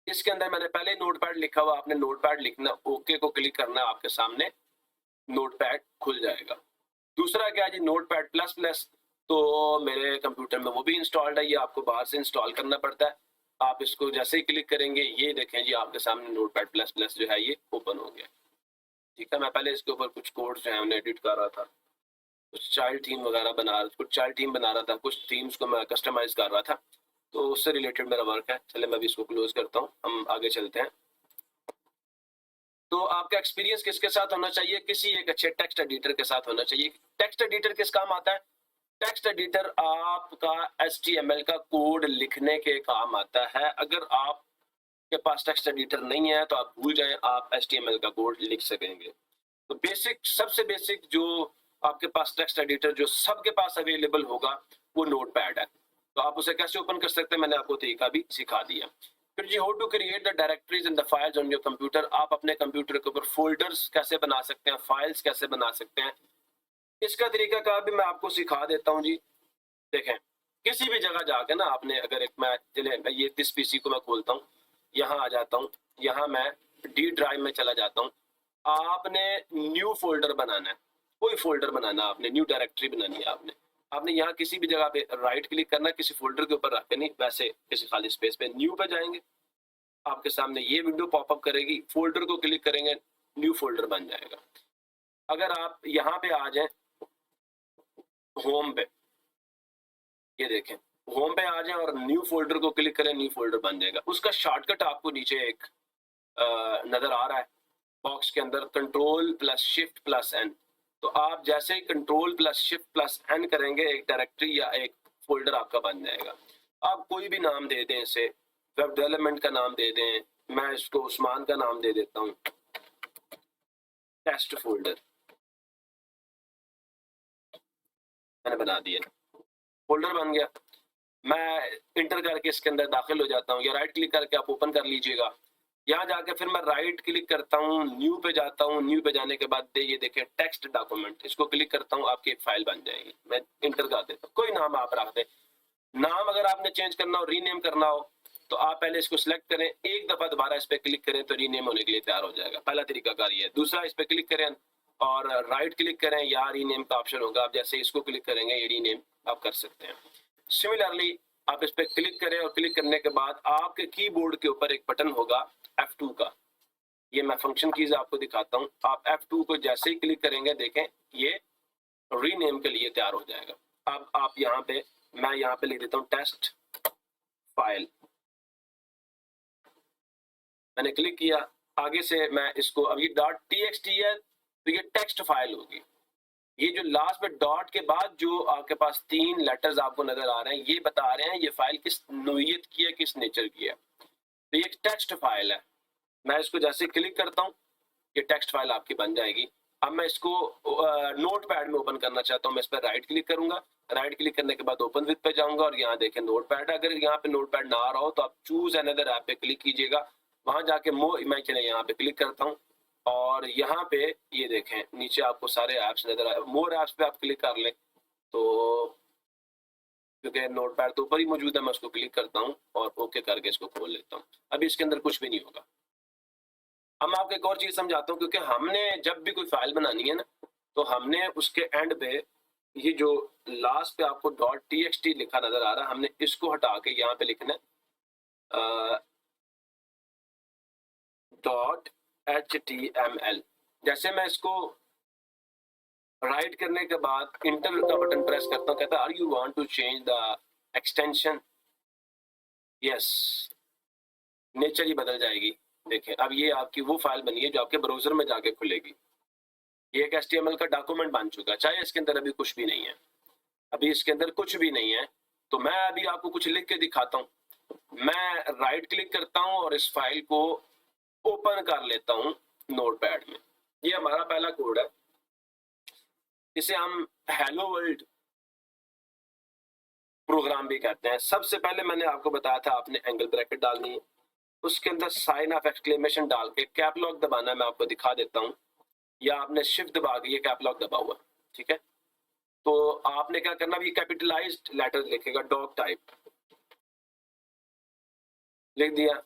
इसके अंदर मैंने पहले नोटपैड लिखा हुआ, आपने नोटपैड लिखना, ओके को क्लिक करना, आपके सामने नोटपैड खुल जाएगा। दूसरा क्या है जी, नोटपैड प्लस प्लस, तो मेरे कंप्यूटर में वो भी इंस्टॉल्ड है, ये आपको बाहर से इंस्टॉल करना पड़ता है। आप इसको जैसे ही क्लिक करेंगे ये देखें जी आपके सामने नोटपैड प्लस प्लस जो है ये ओपन हो गया। ठीक है, मैं पहले इसके ऊपर कुछ कोड्स जो है उन्हें एडिट कर रहा था, कुछ चाइल्ड थीम वगैरह बना रहा था, कुछ थीम्स को मैं कस्टमाइज कर रहा था, तो उससे रिलेटेड मेरा वर्क है। चले मैं अभी इसको क्लोज करता हूँ, हम आगे चलते हैं। तो आपका एक्सपीरियंस किसके साथ होना चाहिए? किसी एक अच्छे टेक्स्ट एडिटर के साथ होना चाहिए। टेक्स्ट एडिटर किस काम आता है? टेक्स्ट एडिटर आपका HTML का कोड लिखने के काम आता है। अगर आपके पास टेक्स्ट एडिटर नहीं है तो आप भूल जाएं आप HTML का कोड लिख सकेंगे। तो बेसिक, सबसे बेसिक जो आपके पास टेक्स्ट एडिटर जो सबके पास अवेलेबल होगा वो नोटपैड है। तो आप उसे कैसे ओपन कर सकते हैं मैंने आपको तरीका भी सिखा दिया। फिर जी how to create the directories and the files on your computer, आप अपने कंप्यूटर के ऊपर फोल्डर्स कैसे बना सकते हैं, फाइल्स कैसे बना सकते हैं, इसका तरीका का भी मैं आपको सिखा देता हूं जी। देखें, किसी भी जगह जाके ना आपने, अगर एक मैं चले ये दिस पीसी को मैं खोलता हूँ, यहाँ आ जाता हूँ, यहाँ मैं डी ड्राइव में चला जाता हूँ। आपने न्यू फोल्डर बनाना है, कोई फोल्डर बनाना, आपने न्यू डायरेक्टरी बनानी है आपने। आपने यहाँ किसी भी जगह पे राइट क्लिक करना, किसी फोल्डर के ऊपर रख के नहीं, वैसे किसी खाली स्पेस पे न्यू पे जाएंगे, आपके सामने ये विंडो पॉपअप करेगी, फोल्डर को क्लिक करेंगे, न्यू फोल्डर बन जाएगा। अगर आप यहाँ पे आ जाएं होम पे, ये देखें होम पे आ जाएं और न्यू फोल्डर को क्लिक करें, न्यू फोल्डर बन जाएगा। उसका शॉर्टकट आपको नीचे एक नजर आ रहा है बॉक्स के अंदर, control plus shift plus N. तो आप जैसे ही control plus shift plus N करेंगे, एक डायरेक्टरी या एक फोल्डर आपका बन जाएगा। आप कोई भी नाम दे दें, इसे वेब डेवलपमेंट का नाम दे दें, मैं इसको उस्मान का नाम दे देता हूँ, टेस्ट फोल्डर मैंने बना दिया, फोल्डर बन गया। मैं इंटर करके इसके अंदर दाखिल हो जाता हूँ, या राइट क्लिक करके आप ओपन कर लीजिएगा। यहाँ जाके फिर मैं राइट क्लिक करता हूँ, न्यू पे जाता हूँ, न्यू पे जाने के बाद ये देखें टेक्स्ट डॉक्यूमेंट, इसको क्लिक करता हूँ, आपकी एक फाइल बन जाएगी। मैं इंटर कर देता हूँ, कोई नाम आप रख दें। नाम अगर आपने चेंज करना हो, रीनेम करना हो, तो आप पहले इसको सिलेक्ट करें, एक दफा दोबारा इस पर क्लिक करें तो रीनेम होने के लिए तैयार हो जाएगा। पहला तरीकाकार ये है। दूसरा, इस पर क्लिक करें और राइट क्लिक करें, या रीनेम का ऑप्शन होगा, आप जैसे इसको क्लिक करेंगे ये रीनेम आप कर सकते हैं। सिमिलरली आप इस पर क्लिक करें और क्लिक करने के बाद आपके कीबोर्ड के ऊपर एक बटन होगा F2 का, ये मैं फंक्शन कीज आपको दिखाता हूँ। आप F2 को जैसे ही क्लिक करेंगे, देखें ये रीनेम के लिए तैयार हो जाएगा। अब आप यहाँ पे, मैं यहाँ पे लिख देता हूँ टेस्ट फाइल, मैंने क्लिक किया। आगे से मैं इसको, अब ये .txt है तो ये टेक्स्ट फाइल होगी। ये जो लास्ट में डॉट के बाद जो आपके पास 3 लेटर्स आपको नजर आ रहे हैं, ये बता रहे हैं ये फाइल किस नोयत की है, किस नेचर की है। तो ये एक टेक्स्ट फाइल है। मैं इसको जैसे क्लिक करता हूँ, ये टेक्स्ट फाइल आपकी बन जाएगी। अब मैं इसको नोट पैड में ओपन करना चाहता हूँ, मैं इस पर राइट क्लिक करूंगा, राइट क्लिक करने के बाद ओपन विद पे जाऊंगा और यहाँ देखें नोट पैड। अगर यहाँ पे नोट पैड ना आ रहा हो तो आप चूज अनदर ऐप पे क्लिक कीजिएगा, वहां जाके मैं चले यहाँ पे क्लिक करता हूँ और यहाँ पे ये देखें नीचे आपको सारे ऐप्स नजर आए। मोर ऐप्स पे आप क्लिक कर लें तो, क्योंकि नोट पैड तो ऊपर ही मौजूद है, मैं उसको क्लिक करता हूँ और ओके करके इसको खोल लेता हूँ। अभी इसके अंदर कुछ भी नहीं होगा। हम आपको एक और चीज समझाता हूँ, क्योंकि हमने जब भी कोई फाइल बनानी है ना, तो हमने उसके एंड पे ये जो लास्ट पे आपको .txt लिखा नजर आ रहा है, हमने इसको हटा के यहाँ पे लिखना है .html। जैसे मैं इसको राइट करने के बाद इंटर का बटन प्रेस करता हूँ, कहता है are you want to change the extension, yes, nature ही बदल जाएगी। देखें अब ये आपकी वो फाइल बनी है जो आपके ब्राउजर में जाके खुलेगी। ये एक HTML का डॉक्यूमेंट बन चुका है, चाहे इसके अंदर अभी कुछ भी नहीं है, अभी इसके अंदर कुछ भी नहीं है। तो मैं अभी आपको कुछ लिख के दिखाता हूँ। मैं राइट क्लिक करता हूँ और इस फाइल को ओपन कर लेता हूँ नोटपैड में। ये हमारा पहला कोड है, इसे हम हेलो वर्ल्ड प्रोग्राम भी कहते हैं। सबसे पहले मैंने आपको बताया था आपने एंगल ब्रैकेट डालनी है, उसके अंदर साइन ऑफ एक्सक्लेमेशन डाल के कैप लॉक दबाना है। मैं आपको दिखा देता हूँ, या आपने शिफ्ट दबा के ये कैप लॉक दबा हुआ, ठीक है। तो आपने क्या करना, ये कैपिटलाइज्ड लेटर लिखेगा, डॉग टाइप लिख दिया।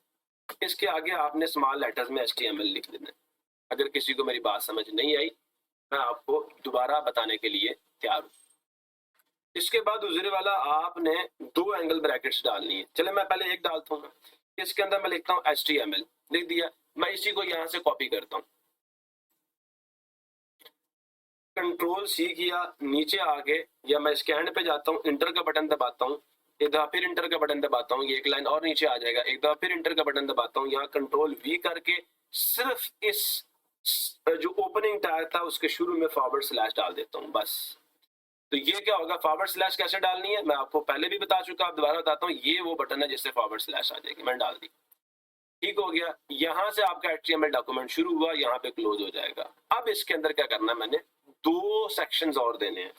इसके आगे आपने स्मॉल लेटर्स में HTML लिख देना। अगर किसी को मेरी बात समझ नहीं आई, मैं आपको दोबारा बताने के लिए तैयार हूँ। इसके बाद दूसरे वाला आपने 2 एंगल ब्रैकेट्स डालनी है। चले मैं पहले एक डालता हूँ, इसके अंदर मैं लिखता हूँ HTML, लिख दिया। मैं इसी को यहाँ से कॉपी करता हूँ, कंट्रोल-C किया, नीचे आके या मैं इसके एंड पे जाता हूँ, इंटर का बटन दबाता हूँ, एक दफा फिर इंटर का बटन दबाता हूँ, ये एक लाइन और नीचे आ जाएगा। एक दफा फिर इंटर का बटन दबाता हूँ, यहाँ कंट्रोल-V करके सिर्फ इस जो ओपनिंग टैग था उसके शुरू में फॉरवर्ड स्लैश डाल देता हूँ, बस। तो ये क्या होगा, फॉरवर्ड स्लैश कैसे डालनी है मैं आपको पहले भी बता चुका, आप दोबारा बताता हूँ। ये वो बटन है जिससे फॉरवर्ड स्लैश आ जाएगी, मैंने डाल दी, ठीक हो गया। यहाँ से आपका HTML डॉक्यूमेंट शुरू हुआ, यहाँ पे क्लोज हो जाएगा। अब इसके अंदर क्या करना है, मैंने 2 सेक्शंस और देने हैं।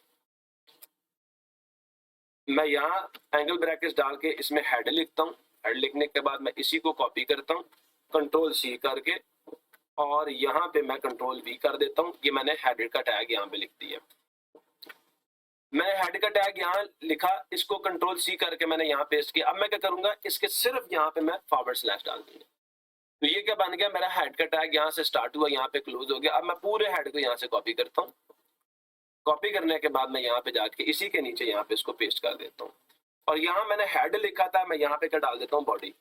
मैं यहाँ एंगल ब्रैकेट्स डाल के इसमें हेड लिखता हूँ, हेड लिखने के बाद मैं इसी को कॉपी करता हूँ कंट्रोल-C करके, और यहाँ पे मैं कंट्रोल-V कर देता हूँ। ये मैंने हेड का टैग यहाँ पे लिख दिया। मैं हेड का टैग यहाँ लिखा, इसको कंट्रोल-C करके मैंने यहाँ पेस्ट किया। अब मैं क्या करूंगा, इसके सिर्फ यहाँ पे मैं फॉरवर्ड स्लैश डाल दूंगा। तो ये क्या बन गया, मेरा हेड का टैग यहाँ से स्टार्ट हुआ, यहाँ पे क्लोज हो गया। अब मैं पूरे हेड को यहाँ से कॉपी करता हूँ कॉपी करने के बाद मैं यहाँ पे जाके इसी के नीचे यहाँ पे इसको पेस्ट कर देता हूँ। और यहाँ मैंने हेड लिखा था, मैं यहाँ पे क्या डाल देता हूँ, बॉडी।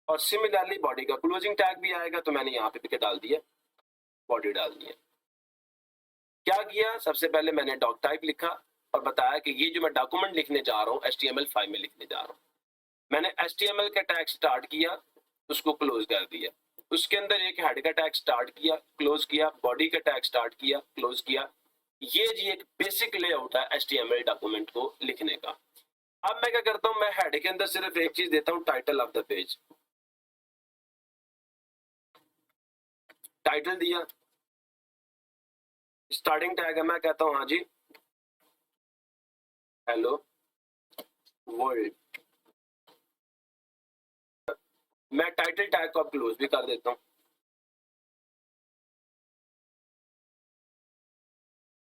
और सिमिलरली बॉडी का क्लोजिंग टैग भी आएगा, तो मैंने यहाँ पे भी क्या डाल दिया, बॉडी डाल दिया। क्या किया, सबसे पहले मैंने डॉक टाइप लिखा और बताया कि ये जो मैं डॉक्यूमेंट लिखने जा रहा हूँ HTML5 में लिखने जा रहा हूँ। मैंने HTML का टैग स्टार्ट किया, उसको क्लोज कर दिया। उसके अंदर एक हेड का टैग स्टार्ट किया, क्लोज किया, बॉडी का टैग स्टार्ट किया, क्लोज किया। ये जी एक बेसिक लेआउट है HTML डॉक्यूमेंट को लिखने का। अब मैं क्या करता हूँ, मैं हेड के अंदर सिर्फ एक चीज देता हूँ, title of the page. Title दिया, स्टार्टिंग टैग है, मैं कहता हूँ हाँ जी हेलो वर्ल्ड। मैं टाइटल टैग को अब क्लोज भी कर देता हूँ।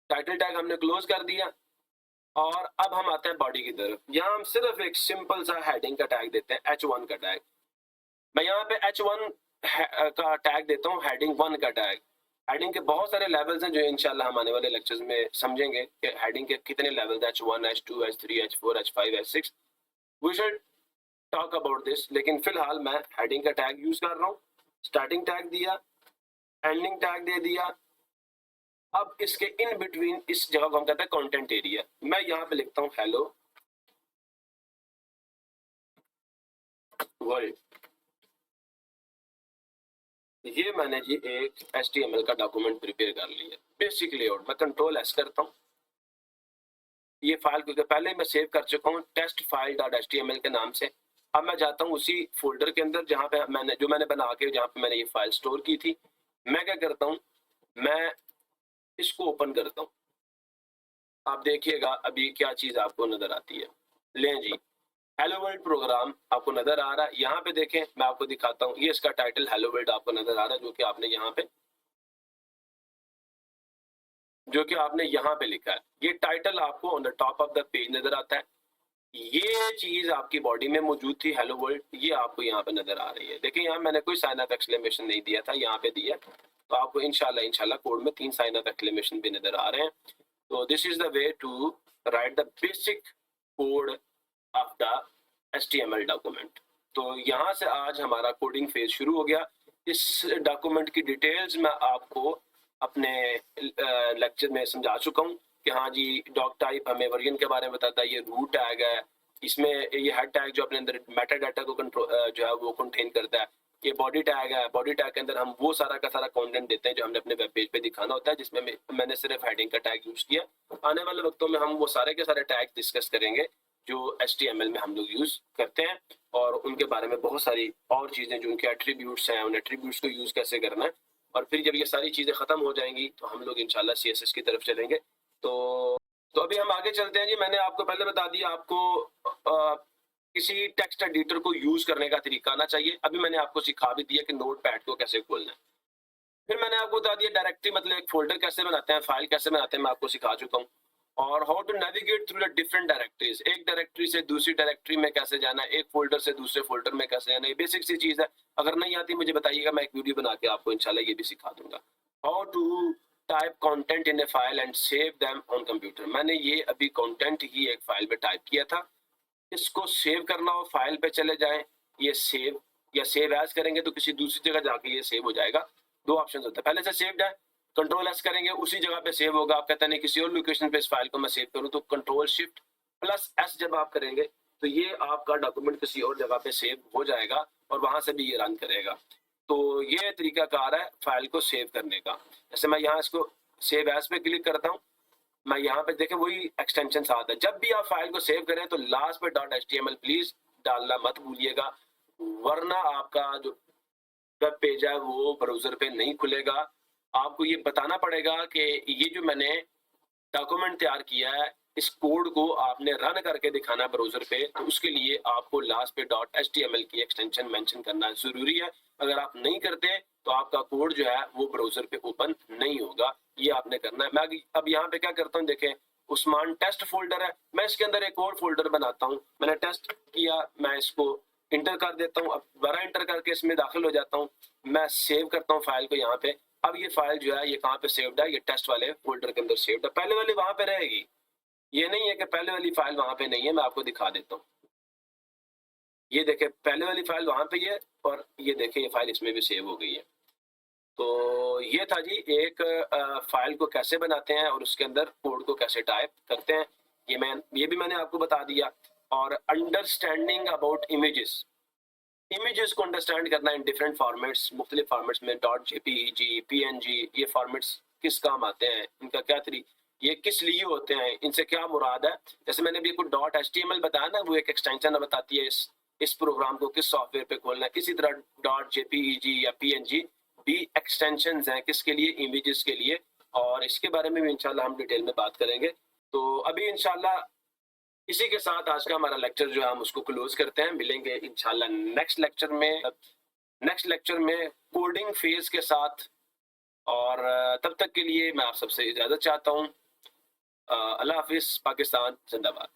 टाइटल टैग हमने क्लोज कर दिया और अब हम आते हैं बॉडी की तरफ। यहाँ हम सिर्फ एक सिंपल सा हेडिंग का टैग देते हैं, H1 का टैग। मैं यहाँ पे H1 का टैग देता हूँ, हेडिंग 1 का टैग। हेडिंग के बहुत सारे लेवल्स हैं जो इंशाल्लाह हम आने वाले लेक्चर्स में समझेंगे कि हेडिंग के कितने लेवल्स हैं, H1, H2, H3, H4, H5, H6। We should talk about this, लेकिन फिलहाल मैं हेडिंग का टैग यूज कर रहा हूँ। स्टार्टिंग टैग दिया, एंडिंग टैग दे दिया। अब इसके इन बिटवीन इस जगह को हम कहते हैं कंटेंट एरिया। मैं यहाँ पे लिखता हूँ हेलो वर्ल्ड। ये मैंने जी एक HTML का डॉक्यूमेंट प्रिपेयर कर लिया, बेसिक लेआउट। मैं कंट्रोल S करता हूँ। ये फाइल क्योंकि पहले मैं सेव कर चुका हूँ टेस्ट फाइल डॉट HTML के नाम से। अब मैं जाता हूँ उसी फोल्डर के अंदर जहाँ पे मैंने बना के जहाँ पे मैंने ये फाइल स्टोर की थी। मैं क्या करता हूँ, मैं इसको ओपन करता हूँ। आप देखिएगा अभी क्या चीज आपको नजर आती है। लें जी, हेलो वर्ल्ड प्रोग्राम आपको नजर आ रहा है। यहाँ पे देखें, मैं आपको दिखाता हूँ, ये इसका टाइटल हेलो वर्ल्ड आपको नजर आ रहा है, जो कि आपने यहाँ पे लिखा है। ये टाइटल आपको on the top of the page नजर आता है। ये चीज आपकी बॉडी में मौजूद थी हेलो वर्ल्ड, ये आपको यहाँ पे नजर आ रही है। देखिए यहाँ मैंने कोई साइन ऑफ एक्सक्लेमेशन नहीं दिया था, यहाँ पे दिया, तो आपको इंशाल्लाह कोड में 3 साइन ऑफ एक्सक्लेमेशन भी नजर आ रहे हैं। तो this is the way to write the basic code of the HTML document. तो यहाँ से आज हमारा कोडिंग फेज शुरू हो गया। इस डॉक्यूमेंट की डिटेल्स मैं आपको अपने लेक्चर में समझा चुका हूँ कि हाँ जी, डॉक टाइप हमें वर्जन के बारे में बताता है, ये रूट टैग है, इसमें ये हेड टैग जो अपने अंदर मेटा डाटा को जो है वो कंटेन करता है। ये बॉडी टैग है, बॉडी टैग के अंदर हम वो सारा का सारा कंटेंट देते हैं जो हमने अपने वेब पेज पे दिखाना होता है, जिसमें मैंने सिर्फ हेडिंग का टैग यूज किया। आने वाले वक्तों में हम वो सारे के सारे टैग डिस्कस करेंगे जो HTML में हम लोग यूज करते हैं, और उनके बारे में बहुत सारी और चीजें जो उनके एट्रीब्यूट्स हैं, उन एट्रीब्यूट्स को यूज कैसे करना है। और फिर जब ये सारी चीजें खत्म हो जाएंगी तो हम लोग इंशाल्लाह CSS की तरफ चलेंगे। तो अभी हम आगे चलते हैं जी। मैंने आपको पहले बता दिया आपको किसी टेक्स्ट एडिटर को यूज करने का तरीका आना चाहिए। अभी मैंने आपको सिखा भी दिया कि नोटपैड को कैसे खोलना है। फिर मैंने आपको बता दिया डायरेक्टरी मतलब एक फोल्डर कैसे बनाते हैं, फाइल कैसे बनाते हैं, मैं आपको सिखा चुका हूँ। और how to navigate through the different directories, एक डायरेक्टरी से दूसरी डायरेक्टरी में कैसे जाना है, एक फोल्डर से दूसरे फोल्डर में कैसे जाना है। बेसिक सी चीज है, अगर नहीं आती मुझे बताइएगा, मैं एक वीडियो बना के आपको इंशाल्लाह ये भी सिखा दूंगा। How to type content in a file and save them on computer. मैंने ये अभी कंटेंट ही एक फाइल पे टाइप किया था, इसको सेव करना हो फाइल पे चले जाएं, ये सेव या सेव एज करेंगे तो किसी दूसरी जगह जाके ये सेव हो जाएगा। 2 ऑप्शन होते हैं, पहले से सेव्ड है, कंट्रोल S करेंगे उसी जगह पे सेव होगा। आप कहते हैं किसी और लोकेशन पे इस फाइल को मैं सेव करूं, तो कंट्रोल शिफ्ट प्लस S जब आप करेंगे तो ये आपका डॉक्यूमेंट किसी और जगह पे सेव हो जाएगा और वहां से भी ये रन करेगा। तो ये तरीकाकार है फाइल को सेव करने का। जैसे मैं यहाँ इसको सेव एज पे क्लिक करता हूँ, मैं यहाँ पे देखें वही एक्सटेंशन आता है। जब भी आप फाइल को सेव करें तो लास्ट पे .html प्लीज डालना मत भूलिएगा, वरना आपका जो वेब पेज है वो ब्राउजर पे नहीं खुलेगा। आपको ये बताना पड़ेगा कि ये जो मैंने डॉक्यूमेंट तैयार किया है इस कोड को आपने रन करके दिखाना है ब्राउजर पे, तो उसके लिए आपको लास्ट पे .html की एक्सटेंशन मेंशन करना जरूरी है। अगर आप नहीं करते तो आपका कोड जो है वो ब्राउजर पे ओपन नहीं होगा, ये आपने करना है। मैं अब यहाँ पे क्या करता हूँ, देखें उस्मान टेस्ट फोल्डर है, मैं इसके अंदर एक और फोल्डर बनाता हूँ। मैंने टेस्ट किया, मैं इसको इंटर कर देता हूँ, अब दोबारा इंटर करके इसमें दाखिल हो जाता हूँ, मैं सेव करता हूँ फाइल को यहाँ पे। अब ये फाइल जो है ये कहाँ पे सेव्ड है, ये टेस्ट वाले फोल्डर के अंदर सेव्ड है। पहले वाली वहां पे रहेगी, ये नहीं है कि पहले वाली फाइल वहां पे नहीं है। मैं आपको दिखा देता हूँ, ये देखे पहले वाली फाइल वहां पे है और ये देखे ये फाइल इसमें भी सेव हो गई है। तो ये था जी एक फाइल को कैसे बनाते हैं और उसके अंदर कोड को कैसे टाइप करते हैं, ये भी मैंने आपको बता दिया। और अंडरस्टैंडिंग अबाउट इमेजेस, इमेजेस को अंडरस्टैंड करना इन डिफरेंट फॉर्मेट्स, मुख्तलिफ फॉर्मेट्स में, .jpeg, png, ये फॉर्मेट्स किस काम आते हैं, इनका क्या ये किस लिए होते हैं, इनसे क्या मुराद है। जैसे मैंने भी कुछ .html बताया ना, वो एक एक्सटेंशन बताती है इस प्रोग्राम को किस सॉफ्टवेयर पे खोलना है। इसी तरह .jpeg या png भी एक्सटेंशंस हैं किसके लिए, इमेजेस के लिए। और इसके बारे में भी इंशाल्लाह हम डिटेल में बात करेंगे। तो अभी इंशाल्लाह इसी के साथ आज का हमारा लेक्चर जो है हम उसको क्लोज करते हैं। मिलेंगे इंशाल्लाह नेक्स्ट लेक्चर में कोडिंग फेज के साथ। और तब तक के लिए मैं आप सबसे इजाजत चाहता हूँ। अल्लाह हाफिज, पाकिस्तान जिंदाबाद।